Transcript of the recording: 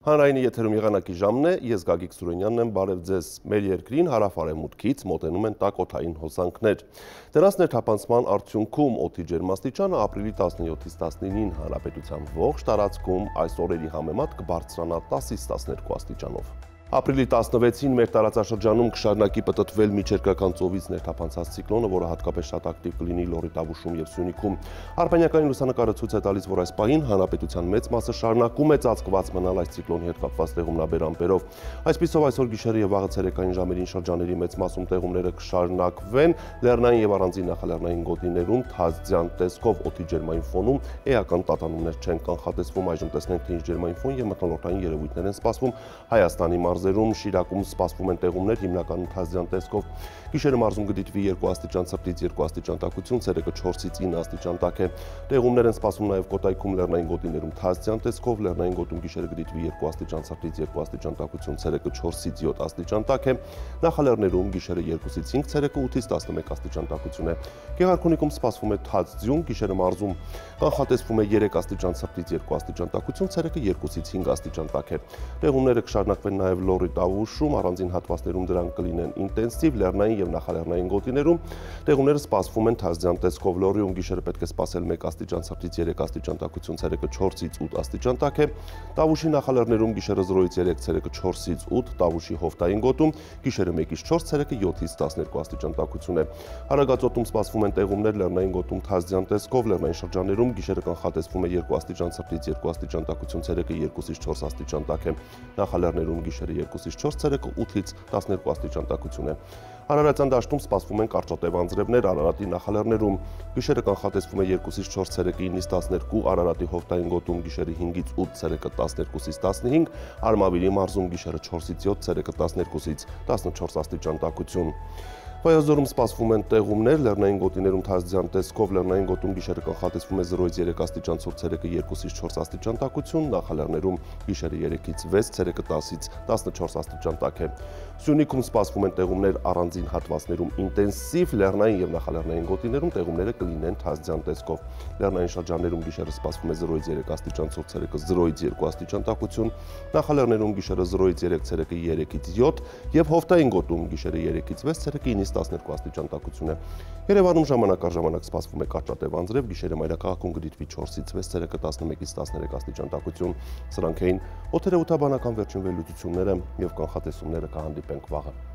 Հանրայինի եթերում եղանակի ժամն է, ես Գագիկ Սուրենյանն եմ, բարև ձեզ։ Մեր երկրին հարավ-արևմուտքից մոտենում են տաք օդային հոսանքներ։ Դրանց ներթափանցման արդյունքում օդի ջերմաստիճանը ապրիլի 17-ից 19-ին հանրապետության ողջ տարածքում այս օրերի համեմատ կբարձրանա 10-ից 12 աստիճանով։ Ապրիլի 16-ին մեր տարածաշրջանում կշարունակի պտտվել միջերկրական ծովից ներթափանցած ցիկլոնը, որը հատկապես շատ ակտիվ կլինի Լոռի, Տավուշում և Սյունիքում։ Արբանյակային լուսանկարը ցույց է տալիս, որ այս պահին հանրապետության մեծ մասը շարունակում է ծածկված մնալ այս ցիկլոնի հետ կապված տեղումնաբեր ամպերով։ Այսպիսով այսօր գիշերը և վաղը ցերեկային ժամերին շրջանների մեծ մասում տեղումները կշարունակվեն, լեռնային և առանձին նախալեռնային գոտիներում թազձյան տեսքով օդի ջերմային ֆոնում էական տատանումներ չեն կանխատեսվում։ Այժմ տեսնենք, թե ինչ ջերմային ֆոն և մթնոլորտային երևույթներ են սպասվում Հայաստանի մարզերում, Շիրակում սպասվում են տեղումներ հիմնականում թազձյան տեսքով։ Գիշերը մարզում կդիտվի 2 աստիճան ցրտից 2 աստիճան տաքություն, ցերեկը 4-ից 9 աստիճան տաք է։ Տեղումներ են սպասվում նաև Կոտայքում լեռնային գոտիներում թազձյան տեսքով, լեռնային գոտում գիշերը կդիտվի 2 աստիճան ցրտից 2 աստիճան տաքություն, ցերեկը 4-ից 7 աստիճան տաք է։ Նախալեռներում գիշերը 2-ից 5, ցերեկը 8-ից 11 աստիճան տաքություն է։ Գեղարքունիքում սպասվում է թաց ձյուն, գիշերը մարզում կանխատեսվում է 3 աստիճան ցրտից 2 աստիճան տաքություն, ցերեկը 2-ից 5 աստիճան տաք է։ Տեղումները կշարունակվեն նաև Լոռի, Տավուշում, առանձին հատվածներում դրանք կլինեն ինտենսիվ, լեռնային և նախալեռնային գոտիներում տեղումները սպասվում են թազձյան տեսքով։ Լոռիում գիշերը պետք է սպասել 1 աստիճան ցրտից 3 աստիճան տաքություն, ցերեկը 4-ից 8 աստիճան տաք է։ Տավուշի նախալեռներում գիշերը 0-ից 3, ցերեկը 4-ից 8, Տավուշի հովտային գոտում գիշերը 1-ից 4, ցերեկը 7-ից 12 աստիճան տաքություն է։ Հարագածոտում սպասվում են տեղումներ լեռնային գոտում թազձյան տեսքով, լեռնային շրջաններում գիշերը կանխատեսվում է 2 աստիճան ցրտից 2 աստիճան տաքություն, ցերեկը 2-ից 4 աստիճան տաք է։ Նախալեռներում գիշերը 2-ից 4, ցերեկը 8-ից 12 աստիճան տաքություն է։ Արարատյան դաշտում սպասվում են կարճատև անձրևներ Արարատի նախալեռներում։ Գիշերը կանխատեսվում է 2-ից 4, ցերեկը 9-ից 12, Արարատի հովտային գոտում գիշերը 5-ից 8, ցերեկը 12-ից 15, Արմավիրի մարզում գիշերը 4-ից 7, ցերեկը 12-ից 14 աստիճան տաքություն։ Վայոց ձորում սպասվում են տեղումներ լեռնային գոտիներում թազձյան տեսքով, լեռնային գոտում գիշերը կանխատեսվում է 0-ից 3 աստիճան ցուրտ, ցերեկը 2-ից 4 աստիճան տաքություն, նախալեռներում գիշերը 3-ից 6, ցերեկը 10-ից 14 աստիճան տաք է։ Սյունիքում սպասվում են տեղումներ առանձին հատվածներում ինտենսիվ, լեռնային և նախալեռնային գոտիներում տեղումները կլինեն թազձյան տեսքով։ Լեռնային շրջաններում գիշերը սպասվում է 0-ից 3 աստիճան ցուրտ, ցերեկը 0-ից 2 աստիճան տաքություն, նախալեռներում գիշերը 0-ից 3, ցերեկը 3-ից 7 և հովտային գոտում գիշերը 3-ից 6, ցերեկը 9-ից 12 աստիճան տաքություն է։ Երևանում ժամանակ առ ժամանակ սպասվում է կարճատև անձրև, գիշերը մայրաքաղաքում կդիտվի 4-ից 6, ցերեկը 11-ից 13 աստիճան տաքություն։ Սրանք էին օդերևութաբանական վերջին վերլուծությունները և կանխատեսումները, կհանդիպենք վաղը։